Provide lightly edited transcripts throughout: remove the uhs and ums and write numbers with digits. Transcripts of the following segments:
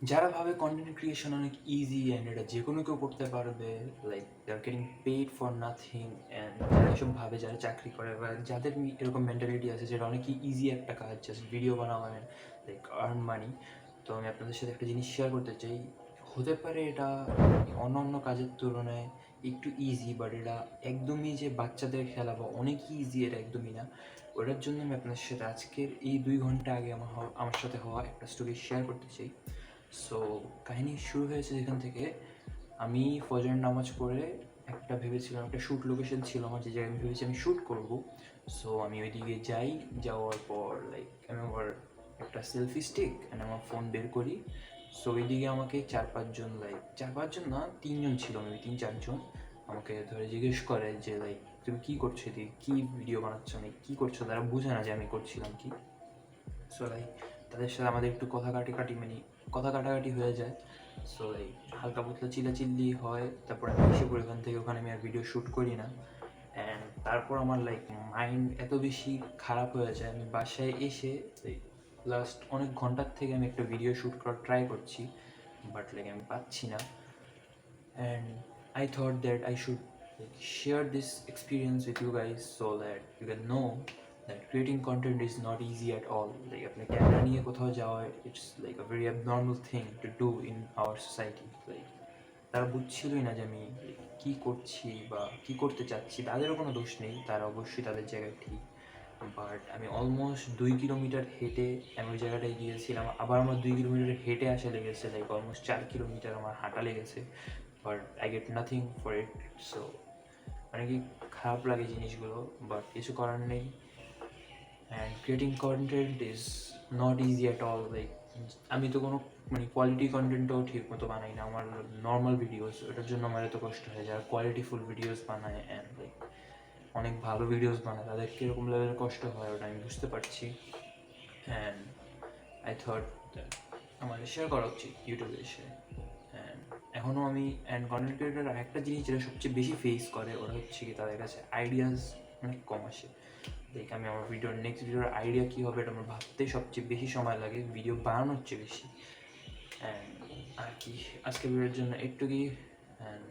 যারা ভাবে content creation অনেক ইজি অ্যান্ড এটা যে কোনো কেউ করতে পারবে, like they are getting paid for nothing, and যারা এসব ভাবে, যারা চাকরি করে বা যাদের এরকম মেন্টালিটি আছে যেটা অনেক ইজি একটা কাজ, জাস্ট ভিডিও বানাও অ্যান্ড লাইক আর্ন মানি। তো আমি আপনাদের সাথে একটা জিনিস শেয়ার করতে চাই। হতে পারে এটা অন্য অন্য কাজের তুলনায় একটু ইজি, বাট এটা একদমই যে বাচ্চাদের খেলা বা অনেক ইজি এটা একদমই না। ওটার জন্য আমি আপনাদের সাথে আজকের এই 2 ঘন্টা আগে আমার সাথে হওয়া একটা স্টোরি শেয়ার করতে চাই। সো কাহিনী শুরু হয়েছে যেখান থেকে আমি ফজরের নামাজ পড়ে একটা ভেবেছিলাম, একটা শ্যুট লোকেশন ছিল আমার, যে জায়গায় আমি ভেবেছি আমি শ্যুট করবো। সো আমি ওইদিকে যাই, যাওয়ার পর লাইক আমি আমার একটা সেলফি স্টিক অ্যান্ড আমার ফোন বের করি। সো ওইদিকে আমাকে 4-5 জন, লাইক 4-5 জন না, 3 জন ছিল, মেবি 3-4 জন আমাকে ধরে জিজ্ঞেস করে যে লাইক তুমি কী করছো, এদিকে কী ভিডিও বানাচ্ছ, আমি কী করছো, তারা বুঝে না যে আমি করছিলাম কি। সো লাইক তাদের সাথে আমাদের একটু কথা কাটাকাটি হয়ে যায়। সো লাইক হালকা পাতলা চিল্লাচিল্লি হয়, তারপর আমি এসে পড়ি ওখান থেকে, ওখানে আমি আর ভিডিও শ্যুট করি না। অ্যান্ড তারপর আমার লাইক মাইন্ড এত বেশি খারাপ হয়ে যায়, আমি বাসায় এসে লাস্ট অনেক ঘন্টার থেকে আমি একটা ভিডিও শ্যুট করার ট্রাই করছি, বাট লাইক আমি পাচ্ছি না। And I thought that I should like share this experience with you guys so that you can know that creating content is not easy at all. Like अपने camera নিয়ে কোথাও যাওয়া, it's like a very abnormal thing to do in our society. Like তারা বুঝছিলই না যে আমি কী করছি বা কী করতে চাচ্ছি। তাদেরও কোনো দোষ নেই, তারা অবশ্যই তাদের জায়গায় ঠিক, বাট আমি অলমোস্ট 2 কিলোমিটার হেঁটে আমি ওই জায়গাটায় গিয়েছিলাম। আবার আমার 2 কিলোমিটার হেঁটে আসা লেগেছে, লাইক অলমোস্ট 4 কিলোমিটার আমার হাঁটা লেগেছে, but I get nothing for it. So মানে কি খারাপ লাগে জিনিসগুলো, বাট কিছু করার নেই। And creating content is not easy at all. Like আমি তো কোনো মানে কোয়ালিটি কন্টেন্টও ঠিক মতো বানাই না, আমার নর্মাল ভিডিওস, ওটার জন্য আমার এত কষ্ট হয়। যারা কোয়ালিটিফুল ভিডিওস বানায় অ্যান্ড লাইক অনেক ভালো ভিডিওস বানায়, তাদের কীরকম লেভেলের কষ্ট হয় ওটা আমি বুঝতে পারছি। অ্যান্ড আই থট দ্যাট আমার শেয়ার করা উচিত ইউটিউবে এসে। অ্যান্ড এখনও আমি অ্যান্ড কন্টেন্ট ক্রিয়েটার একটা জিনিস যেটা সবচেয়ে বেশি ফেস করে, ওটা হচ্ছে কি তাদের কাছে আইডিয়াস অনেক কম আসে। দেখ আমি আমার নেক্সট ভিডিওর আইডিয়া কী হবে এটা আমার ভাবতে সবচেয়ে বেশি সময় লাগে, ভিডিও বানানোর চেয়ে বেশি। অ্যান্ড আর কি আজকে ভিডিওর জন্য একটু কি, অ্যান্ড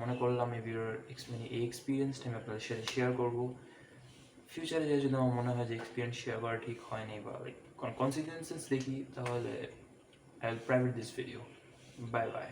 মনে করলাম এই ভিডিওর মানে এই এক্সপিরিয়েন্সটা আমি আপনাদের সাথে শেয়ার করবো। ফিউচারে যদি আমার মনে হয় যে এক্সপিরিয়েন্স শেয়ার করা ঠিক হয়নি বা লাইক কোনো কনসিকুয়েন্সেস দেখি, তাহলে I will private this video. Bye bye.